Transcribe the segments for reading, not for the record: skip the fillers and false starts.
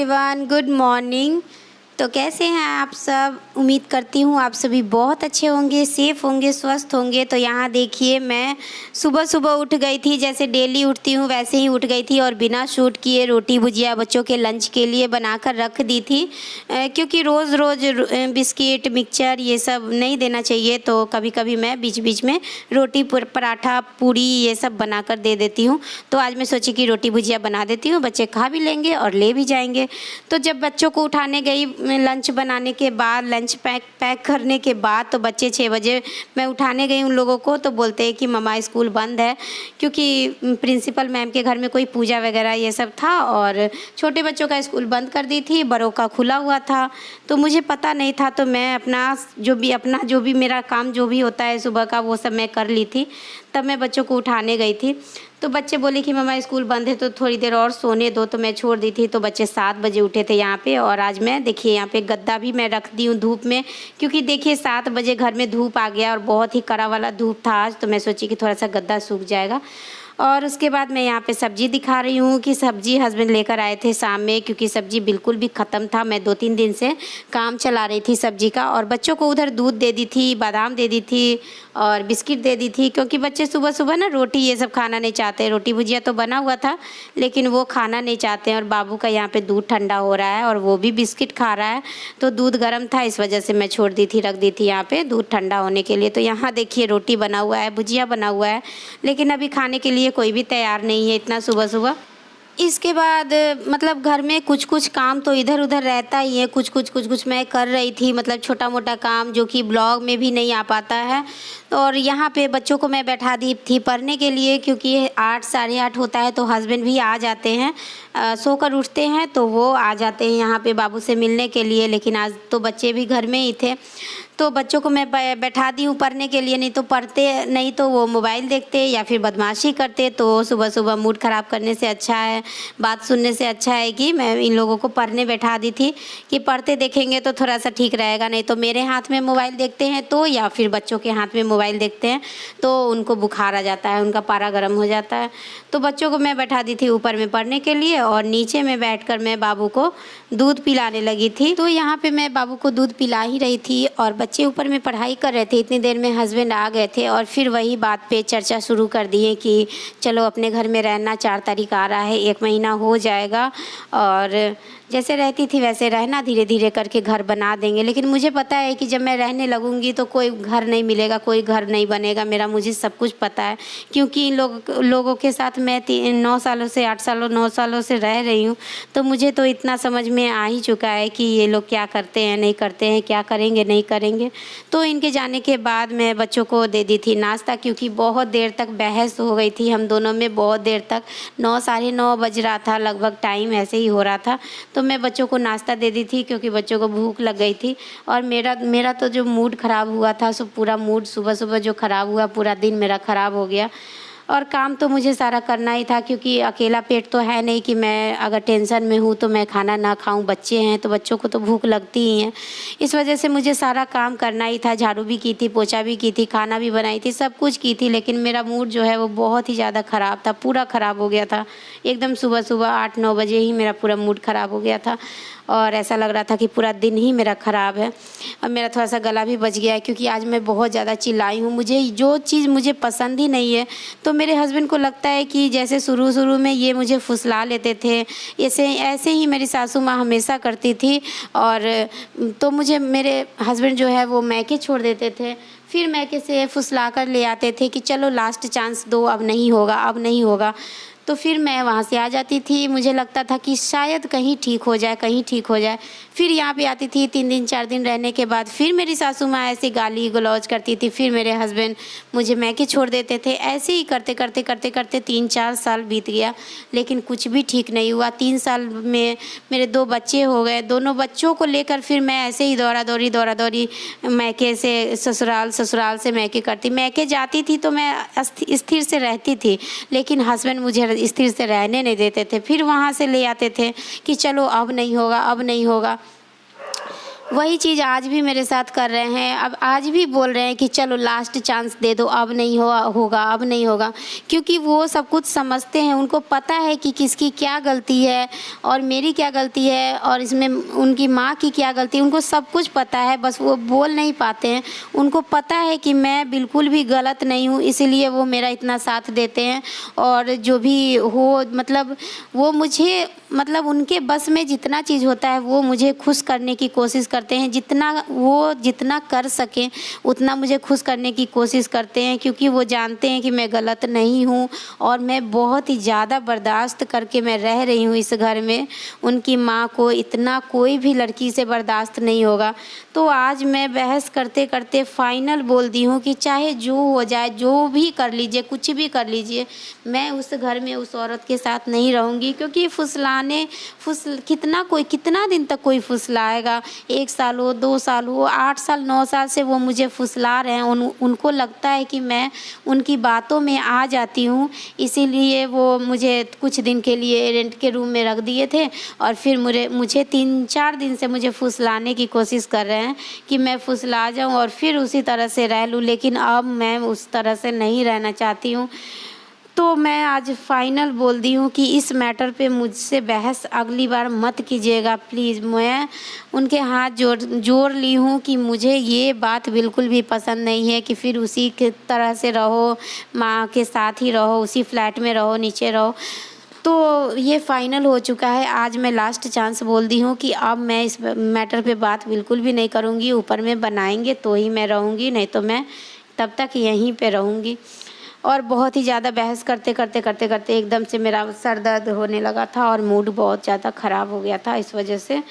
Everyone, good morning. तो कैसे हैं आप सब? उम्मीद करती हूँ आप सभी बहुत अच्छे होंगे, सेफ़ होंगे, स्वस्थ होंगे। तो यहाँ देखिए, मैं सुबह सुबह उठ गई थी, जैसे डेली उठती हूँ वैसे ही उठ गई थी और बिना शूट किए रोटी भुजिया बच्चों के लंच के लिए बनाकर रख दी थी। क्योंकि रोज़ रोज़ बिस्किट मिक्सचर ये सब नहीं देना चाहिए, तो कभी कभी मैं बीच बीच में रोटी पराठा पूरी ये सब बनाकर दे देती हूँ। तो आज मैं सोची कि रोटी भुजिया बना देती हूँ, बच्चे खा भी लेंगे और ले भी जाएंगे। तो जब बच्चों को उठाने गई लंच बनाने के बाद, लंच पैक करने के बाद, तो बच्चे 6 बजे मैं उठाने गई उन लोगों को, तो बोलते हैं कि मम्मा स्कूल बंद है, क्योंकि प्रिंसिपल मैम के घर में कोई पूजा वगैरह ये सब था और छोटे बच्चों का स्कूल बंद कर दी थी, बड़ों का खुला हुआ था। तो मुझे पता नहीं था, तो मैं अपना जो भी मेरा काम जो भी होता है सुबह का, वो सब मैं कर ली थी। तब मैं बच्चों को उठाने गई थी, तो बच्चे बोले कि मम्मा स्कूल बंद है तो थोड़ी देर और सोने दो, तो मैं छोड़ दी थी। तो बच्चे 7 बजे उठे थे यहाँ पे। और आज मैं देखिए यहाँ पे गद्दा भी मैं रख दी हूँ धूप में, क्योंकि देखिए 7 बजे घर में धूप आ गया और बहुत ही कड़ा वाला धूप था आज। तो मैं सोची कि थोड़ा सा गद्दा सूख जाएगा। और उसके बाद मैं यहाँ पे सब्ज़ी दिखा रही हूँ कि सब्ज़ी हस्बैंड लेकर आए थे शाम में, क्योंकि सब्ज़ी बिल्कुल भी ख़त्म था। मैं 2-3 दिन से काम चला रही थी सब्ज़ी का, और बच्चों को उधर दूध दे दी थी, बादाम दे दी थी और बिस्किट दे दी थी, क्योंकि बच्चे सुबह सुबह ना रोटी ये सब खाना नहीं चाहते। रोटी भुजिया तो बना हुआ था लेकिन वो खाना नहीं चाहते हैं। और बाबू का यहाँ पे दूध ठंडा हो रहा है और वो भी बिस्किट खा रहा है, तो दूध गर्म था, इस वजह से मैं छोड़ दी थी, रख दी थी यहाँ पे दूध ठंडा होने के लिए। तो यहाँ देखिए रोटी बना हुआ है, भुजिया बना हुआ है, लेकिन अभी खाने के लिए कोई भी तैयार नहीं है इतना सुबह सुबह। इसके बाद मतलब घर में कुछ कुछ काम तो इधर उधर रहता ही है, कुछ कुछ मैं कर रही थी, मतलब छोटा मोटा काम जो कि ब्लॉग में भी नहीं आ पाता है। और यहाँ पे बच्चों को मैं बैठा दी थी पढ़ने के लिए, क्योंकि 8 साढ़े 8 होता है तो हस्बैंड भी आ जाते हैं, सोकर उठते हैं तो वो आ जाते हैं यहाँ पे बाबू से मिलने के लिए। लेकिन आज तो बच्चे भी घर में ही थे, तो बच्चों को मैं बैठा दी हूँ पढ़ने के लिए। नहीं तो पढ़ते, नहीं तो वो मोबाइल देखते या फिर बदमाशी करते। तो सुबह सुबह मूड ख़राब करने से अच्छा है, बात सुनने से अच्छा है कि मैं इन लोगों को पढ़ने बैठा दी थी, कि पढ़ते देखेंगे तो थोड़ा सा ठीक रहेगा। नहीं तो मेरे हाथ में मोबाइल देखते हैं तो, या फिर बच्चों के हाथ में मोबाइल देखते हैं तो उनको बुखार आ जाता है, उनका पारा गर्म हो जाता है। तो बच्चों को मैं बैठा दी थी ऊपर में पढ़ने के लिए, और नीचे में बैठकर मैं बाबू को दूध पिलाने लगी थी। तो यहाँ पे मैं बाबू को दूध पिला ही रही थी और बच्चे ऊपर में पढ़ाई कर रहे थे। इतनी देर में हस्बैंड आ गए थे और फिर वही बात पे चर्चा शुरू कर दिए कि चलो अपने घर में रहना, 4 तारीख आ रहा है, 1 महीना हो जाएगा, और जैसे रहती थी वैसे रहना, धीरे धीरे करके घर बना देंगे। लेकिन मुझे पता है कि जब मैं रहने लगूंगी तो कोई घर नहीं मिलेगा, कोई घर नहीं बनेगा मेरा, मुझे सब कुछ पता है। क्योंकि इन लोगों के साथ मैं 9 सालों से 8 सालों 9 सालों से रह रही हूँ, तो मुझे तो इतना समझ में आ ही चुका है कि ये लोग क्या करते हैं नहीं करते हैं, क्या करेंगे नहीं करेंगे। तो इनके जाने के बाद मैं बच्चों को दे दी थी नाश्ता, क्योंकि बहुत देर तक बहस हो गई थी हम दोनों में, बहुत देर तक 9 साढ़े 9 बज रहा था लगभग, टाइम ऐसे ही हो रहा था। तो मैं बच्चों को नाश्ता दे दी थी, क्योंकि बच्चों को भूख लग गई थी। और मेरा तो जो मूड ख़राब हुआ था, सो पूरा मूड सुबह सुबह जो ख़राब हुआ, पूरा दिन मेरा ख़राब हो गया। और काम तो मुझे सारा करना ही था, क्योंकि अकेला पेट तो है नहीं कि मैं अगर टेंशन में हूँ तो मैं खाना ना खाऊं। बच्चे हैं तो बच्चों को तो भूख लगती ही है, इस वजह से मुझे सारा काम करना ही था। झाड़ू भी की थी, पोछा भी की थी, खाना भी बनाई थी, सब कुछ की थी। लेकिन मेरा मूड जो है वो बहुत ही ज़्यादा ख़राब था, पूरा ख़राब हो गया था एकदम। सुबह सुबह 8-9 बजे ही मेरा पूरा मूड ख़राब हो गया था, और ऐसा लग रहा था कि पूरा दिन ही मेरा ख़राब है। और मेरा थोड़ा सा गला भी बच गया है, क्योंकि आज मैं बहुत ज़्यादा चिल्लाई हूँ। मुझे जो चीज़ मुझे पसंद ही नहीं है, तो मेरे हस्बैंड को लगता है कि जैसे शुरू में ये मुझे फुसला लेते थे, ऐसे ही मेरी सासू माँ हमेशा करती थी। और तो मुझे मेरे हस्बैंड जो है वो मैके छोड़ देते थे, फिर मैके से फुसला कर ले आते थे कि चलो लास्ट चांस दो, अब नहीं होगा, अब नहीं होगा। तो फिर मैं वहाँ से आ जाती थी, मुझे लगता था कि शायद कहीं ठीक हो जाए, कहीं ठीक हो जाए। फिर यहाँ पे आती थी 3 दिन 4 दिन रहने के बाद, फिर मेरी सासू माँ ऐसे गाली गलौज करती थी, फिर मेरे हस्बैंड मुझे मैके छोड़ देते थे। ऐसे ही करते करते करते करते 3-4 साल बीत गया, लेकिन कुछ भी ठीक नहीं हुआ। 3 साल में मेरे 2 बच्चे हो गए, दोनों बच्चों को लेकर फिर मैं ऐसे ही दौड़ा दौड़ी मैके से ससुराल, ससुराल से मैके करती। मैके जाती थी तो मैं स्थिर से रहती थी, लेकिन हस्बैंड मुझे स्थिर से रहने नहीं देते थे। फिर वहाँ से ले आते थे कि चलो अब नहीं होगा, अब नहीं होगा। वही चीज़ आज भी मेरे साथ कर रहे हैं। अब आज भी बोल रहे हैं कि चलो लास्ट चांस दे दो, अब नहीं होगा, अब नहीं होगा। क्योंकि वो सब कुछ समझते हैं, उनको पता है कि किसकी क्या गलती है और मेरी क्या गलती है और इसमें उनकी माँ की क्या गलती है। उनको सब कुछ पता है, बस वो बोल नहीं पाते हैं। उनको पता है कि मैं बिल्कुल भी गलत नहीं हूँ, इसीलिए वो मेरा इतना साथ देते हैं। और जो भी हो मतलब वो मुझे मतलब उनके बस में जितना चीज़ होता है वो मुझे खुश करने की कोशिश करते हैं। जितना कर सकें उतना मुझे खुश करने की कोशिश करते हैं, क्योंकि वो जानते हैं कि मैं गलत नहीं हूँ और मैं बहुत ही ज़्यादा बर्दाश्त करके मैं रह रही हूँ इस घर में। उनकी माँ को इतना कोई भी लड़की से बर्दाश्त नहीं होगा। तो आज मैं बहस करते करते फाइनल बोल दी हूँ कि चाहे जो हो जाए, जो भी कर लीजिए, कुछ भी कर लीजिए, मैं उस घर में उस औरत के साथ नहीं रहूँगी। क्योंकि कितना दिन तक कोई फुसलाएगा। 1 साल हो, 2 साल हो, 8 साल 9 साल से वो मुझे फुसला रहे हैं। उनको लगता है कि मैं उनकी बातों में आ जाती हूँ, इसीलिए वो मुझे कुछ दिन के लिए रेंट के रूम में रख दिए थे और फिर मुझे 3-4 दिन से मुझे फुसलाने की कोशिश कर रहे हैं कि मैं फुसला जाऊँ और फिर उसी तरह से रह लूँ। लेकिन अब मैं उस तरह से नहीं रहना चाहती हूँ। तो मैं आज फाइनल बोल दी हूँ कि इस मैटर पे मुझसे बहस अगली बार मत कीजिएगा प्लीज़। मैं उनके हाथ जोड़ ली हूँ कि मुझे ये बात बिल्कुल भी पसंद नहीं है कि फिर उसी के तरह से रहो, माँ के साथ ही रहो, उसी फ्लैट में रहो, नीचे रहो। तो ये फाइनल हो चुका है। आज मैं लास्ट चांस बोल दी हूँ कि अब मैं इस मैटर पे बात बिल्कुल भी नहीं करूँगी। ऊपर में बनाएंगे तो ही मैं रहूँगी, नहीं तो मैं तब तक यहीं पे रहूँगी। और बहुत ही ज़्यादा बहस करते एकदम से मेरा सर दर्द होने लगा था और मूड बहुत ज़्यादा ख़राब हो गया था। इस वजह से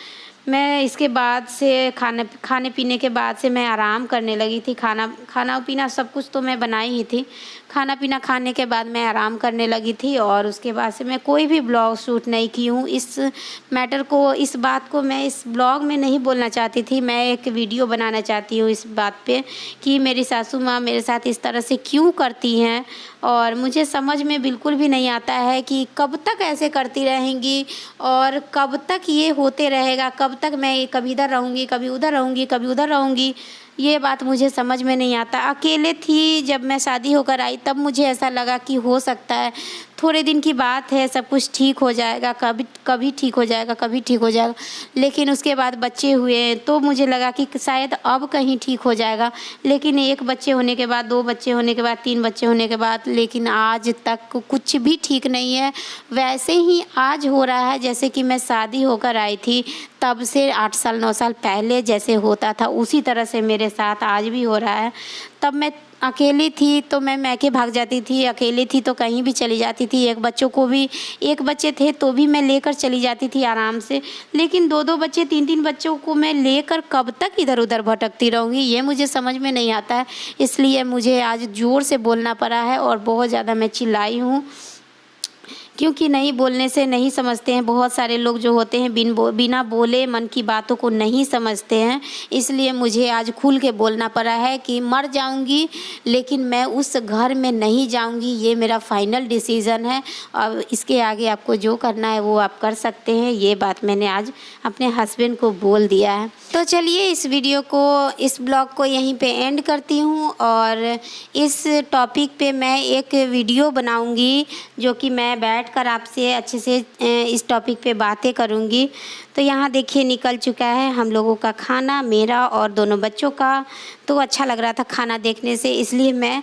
मैं इसके बाद से खाने पीने के बाद से मैं आराम करने लगी थी। खाना पीना सब कुछ तो मैं बनाई ही थी। खाना पीना खाने के बाद मैं आराम करने लगी थी और उसके बाद से मैं कोई भी ब्लॉग शूट नहीं की हूँ। इस बात को मैं इस ब्लॉग में नहीं बोलना चाहती थी। मैं एक वीडियो बनाना चाहती हूँ इस बात पे कि मेरी सासू माँ मेरे साथ इस तरह से क्यों करती हैं और मुझे समझ में बिल्कुल भी नहीं आता है कि कब तक ऐसे करती रहेंगी और कब तक ये होते रहेगा। कब तक मैं कभी इधर रहूँगी, कभी उधर रहूँगी, कभी उधर रहूँगी, ये बात मुझे समझ में नहीं आता। अकेले थी जब मैं शादी होकर आई तब मुझे ऐसा लगा कि हो सकता है थोड़े दिन की बात है, सब कुछ ठीक हो जाएगा, कभी ठीक हो जाएगा, कभी ठीक हो जाएगा। लेकिन उसके बाद बच्चे हुए तो मुझे लगा कि शायद अब कहीं ठीक हो जाएगा। लेकिन 1 बच्चे होने के बाद, 2 बच्चे होने के बाद, 3 बच्चे होने के बाद, लेकिन आज तक कुछ भी ठीक नहीं है। वैसे ही आज हो रहा है जैसे कि मैं शादी होकर आई थी तब से 8 साल 9 साल पहले जैसे होता था उसी तरह से मेरे साथ आज भी हो रहा है। तब मैं अकेली थी तो मैं मैके भाग जाती थी, अकेली थी तो कहीं भी चली जाती थी। 1 बच्चे थे तो भी मैं लेकर चली जाती थी आराम से। लेकिन 2-2 बच्चे, 3-3 बच्चों को मैं लेकर कब तक इधर उधर भटकती रहूँगी, ये मुझे समझ में नहीं आता है। इसलिए मुझे आज ज़ोर से बोलना पड़ा है और बहुत ज़्यादा मैं चिल्लाई हूँ, क्योंकि नहीं बोलने से नहीं समझते हैं। बहुत सारे लोग जो होते हैं बिना बोले मन की बातों को नहीं समझते हैं। इसलिए मुझे आज खुल के बोलना पड़ा है कि मर जाऊंगी लेकिन मैं उस घर में नहीं जाऊंगी, ये मेरा फाइनल डिसीज़न है। अब इसके आगे आपको जो करना है वो आप कर सकते हैं, ये बात मैंने आज अपने हस्बैंड को बोल दिया है। तो चलिए इस ब्लॉग को यहीं पे एंड करती हूँ और इस टॉपिक पे मैं एक वीडियो बनाऊँगी जो कि मैं बैठकर आपसे अच्छे से इस टॉपिक पे बातें करूँगी। तो यहाँ देखिए निकल चुका है हम लोगों का खाना, मेरा और दोनों बच्चों का। तो अच्छा लग रहा था खाना देखने से, इसलिए मैं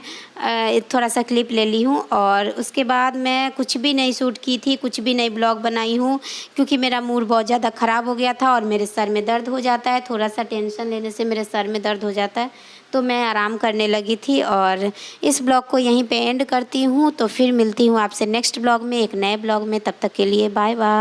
थोड़ा सा क्लिप ले ली हूँ। और उसके बाद मैं कुछ भी नहीं शूट की थी, कुछ भी नहीं ब्लॉग बनाई हूँ, क्योंकि मेरा मूड बहुत ज़्यादा ख़राब हो गया था और मेरे सर में दर्द हो जाता है। थोड़ा सा टेंशन लेने से मेरे सर में दर्द हो जाता है, तो मैं आराम करने लगी थी। और इस ब्लॉग को यहीं पे एंड करती हूँ। तो फिर मिलती हूँ आपसे नेक्स्ट ब्लॉग में, एक नए ब्लॉग में। तब तक के लिए बाय बाय।